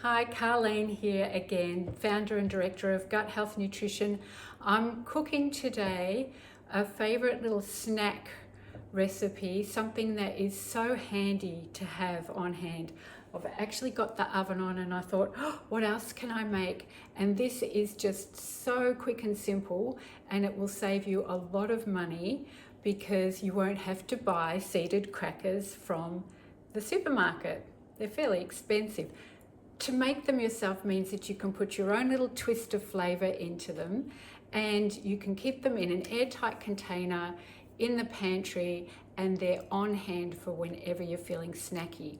Hi, Carleen here again, founder and director of Gut Health Nutrition. I'm cooking today a favourite little snack recipe, something that is so handy to have on hand. I've actually got the oven on and I thought, oh, what else can I make? And this is just so quick and simple, and it will save you a lot of money because you won't have to buy seeded crackers from the supermarket. They're fairly expensive. To make them yourself means that you can put your own little twist of flavour into them, and you can keep them in an airtight container in the pantry, and they're on hand for whenever you're feeling snacky.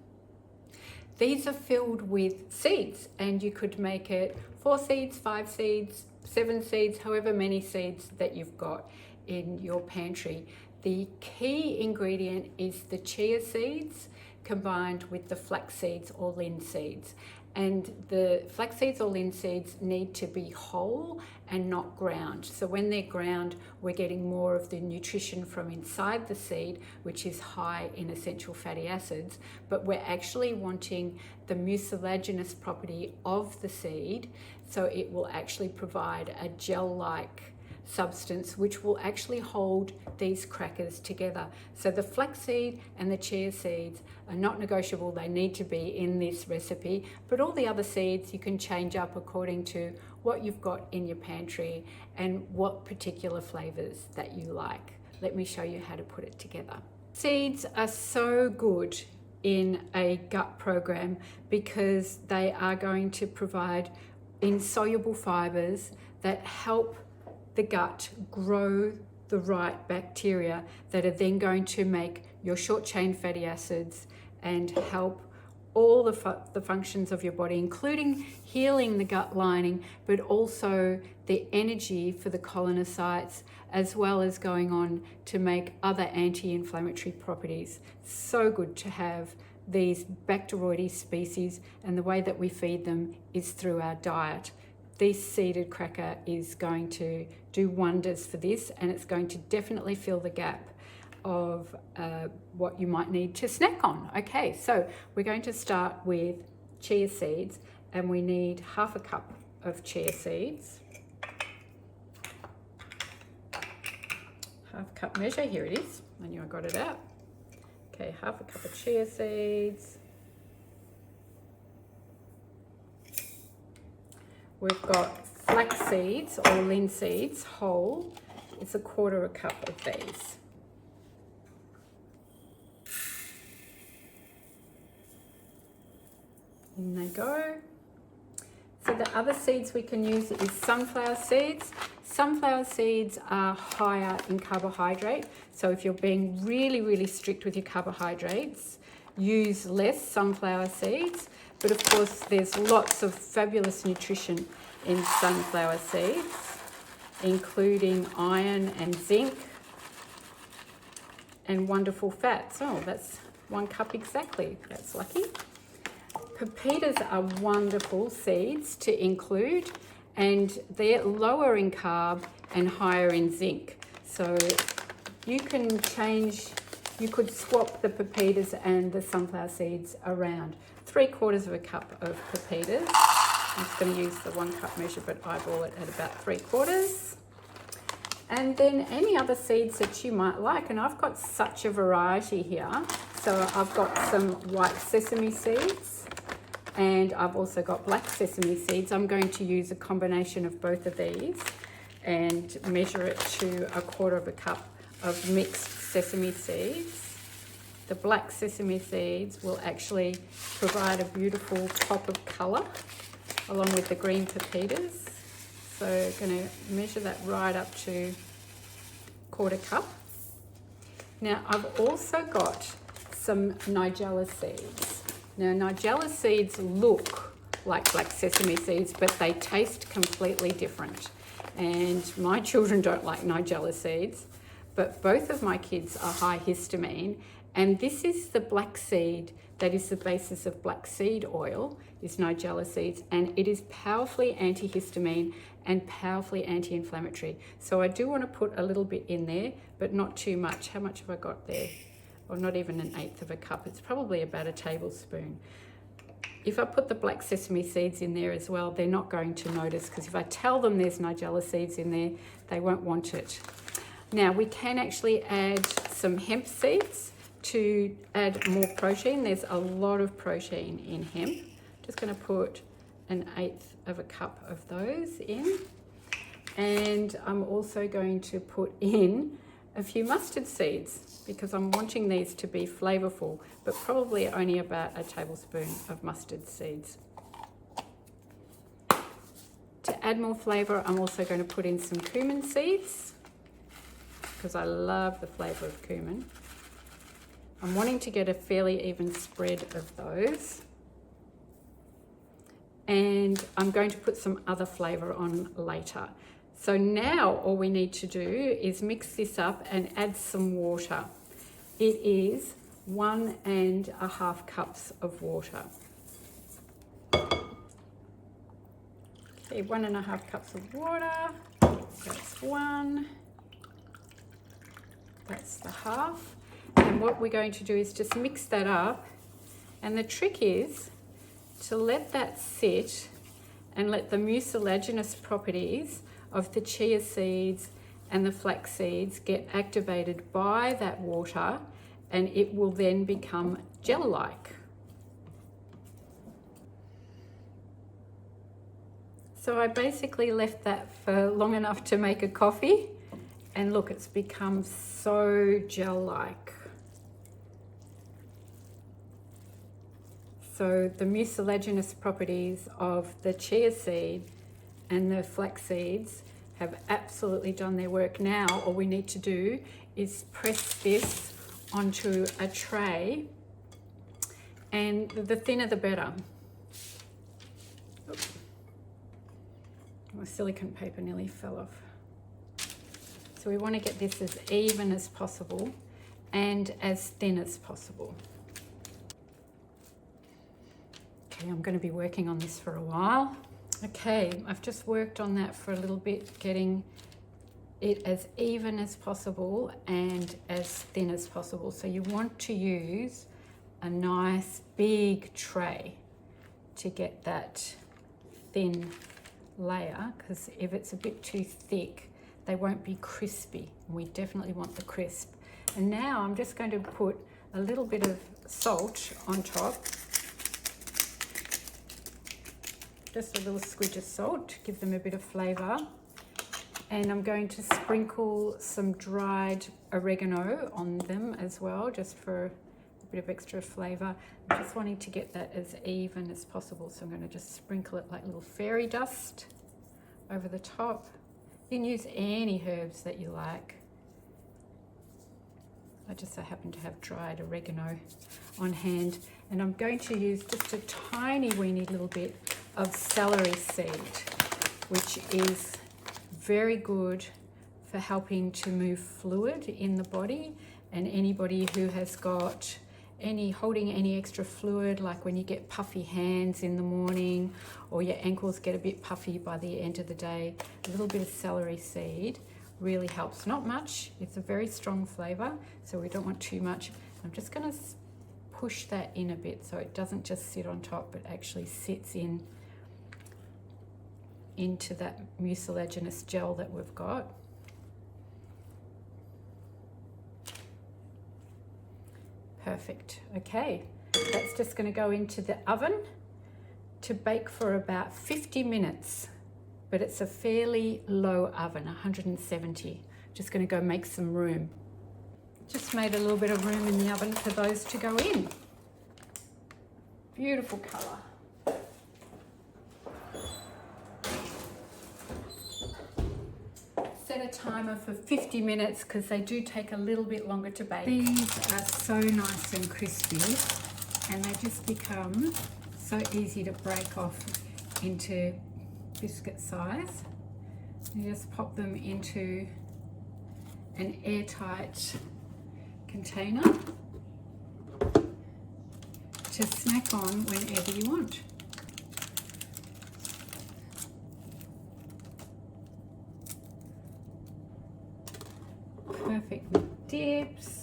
These are filled with seeds, and you could make it 4 seeds, 5 seeds, 7 seeds, however many seeds that you've got in your pantry. The key ingredient is the chia seeds combined with the flax seeds or linseeds. And the flax seeds or linseeds need to be whole and not ground. So when they're ground, we're getting more of the nutrition from inside the seed, which is high in essential fatty acids, but we're actually wanting the mucilaginous property of the seed, so it will actually provide a gel-like substance which will actually hold these crackers together. So the flaxseed and the chia seeds are not negotiable. They need to be in this recipe, but all the other seeds you can change up according to what you've got in your pantry and what particular flavors that you like. Let me show you how to put it together. Seeds are so good in a gut program because they are going to provide insoluble fibres that help the gut grow the right bacteria that are then going to make your short chain fatty acids and help all the functions of your body, including healing the gut lining, but also the energy for the colonocytes, as well as going on to make other anti-inflammatory properties. So good to have these Bacteroides species, and the way that we feed them is through our diet. This seeded cracker is going to do wonders for this, and it's going to definitely fill the gap of what you might need to snack on. Okay, so we're going to start with chia seeds, and we need 1/2 cup of chia seeds. 1/2 cup measure, here it is. I knew I got it out. Okay, 1/2 cup of chia seeds. We've got flax seeds or linseeds whole. It's 1/4 cup of these. In they go. So the other seeds we can use is sunflower seeds. Sunflower seeds are higher in carbohydrate. So if you're being really, really strict with your carbohydrates, use less sunflower seeds. But of course, there's lots of fabulous nutrition in sunflower seeds, including iron and zinc and wonderful fats. Oh, that's 1 cup exactly. That's lucky. Pepitas are wonderful seeds to include, and they're lower in carb and higher in zinc. So you can change, you could swap the pepitas and the sunflower seeds around. 3/4 cup of pepitas. I'm just going to use the 1 cup measure, but eyeball it at about 3/4. And then any other seeds that you might like. And I've got such a variety here. So I've got some white sesame seeds, and I've also got black sesame seeds. I'm going to use a combination of both of these and measure it to 1/4 cup of mixed sesame seeds. The black sesame seeds will actually provide a beautiful pop of colour along with the green pepitas. So I'm going to measure that right up to 1/4 cup. Now I've also got some nigella seeds. Now nigella seeds look like black sesame seeds, but they taste completely different. And my children don't like nigella seeds, but both of my kids are high histamine. And this is the black seed that is the basis of black seed oil, is nigella seeds, and it is powerfully antihistamine and powerfully anti-inflammatory. So I do want to put a little bit in there, but not too much. How much have I got there? Or not even 1/8 cup. It's probably about a tablespoon. if I put the black sesame seeds in there as well, they're not going to notice, because if I tell them there's nigella seeds in there, they won't want it. Now we can actually add some hemp seeds to add more protein. There's a lot of protein in hemp. Just going to put 1/8 of a cup of those in. And I'm also going to put in a few mustard seeds, because I'm wanting these to be flavorful, but probably only about 1 tablespoon of mustard seeds. To add more flavor, I'm also going to put in some cumin seeds, because I love the flavor of cumin. I'm wanting to get a fairly even spread of those. And I'm going to put some other flavor on later. So now all we need to do is mix this up and add some water. It is 1.5 cups of water. Okay, 1.5 cups of water. That's 1. That's the half. And what we're going to do is just mix that up. And the trick is to let that sit and let the mucilaginous properties of the chia seeds and the flax seeds get activated by that water, and it will then become gel-like. So I basically left that for long enough to make a coffee, and look, it's become so gel-like. So the mucilaginous properties of the chia seed and the flax seeds have absolutely done their work. Now all we need to do is press this onto a tray, and the thinner the better. Oops. My silicone paper nearly fell off. So we want to get this as even as possible and as thin as possible. Okay, I'm going to be working on this for a while. Okay, I've just worked on that for a little bit, getting it as even as possible and as thin as possible. So you want to use a nice big tray to get that thin layer, because if it's a bit too thick, they won't be crispy. We definitely want the crisp. And now I'm just going to put a little bit of salt on top. Just a little squidge of salt to give them a bit of flavour. And I'm going to sprinkle some dried oregano on them as well, just for a bit of extra flavour. I'm just wanting to get that as even as possible, so I'm going to just sprinkle it like little fairy dust over the top. You can use any herbs that you like. I just so happen to have dried oregano on hand. And I'm going to use just a tiny weeny little bit of celery seed, which is very good for helping to move fluid in the body. And anybody who has got holding any extra fluid, like when you get puffy hands in the morning or your ankles get a bit puffy by the end of the day, a little bit of celery seed really helps. Not much, it's a very strong flavour, so we don't want too much. I'm just going to push that in a bit so it doesn't just sit on top, but actually sits into that mucilaginous gel that we've got. Perfect. Okay, that's just going to go into the oven to bake for about 50 minutes, but it's a fairly low oven, 170. Just going to go make some room. Just made a little bit of room in the oven for those to go in. Beautiful colour. Set a timer for 50 minutes because they do take a little bit longer to bake. These are so nice and crispy, and they just become so easy to break off into biscuit size. You just pop them into an airtight container to snack on whenever you want. Perfect with dips.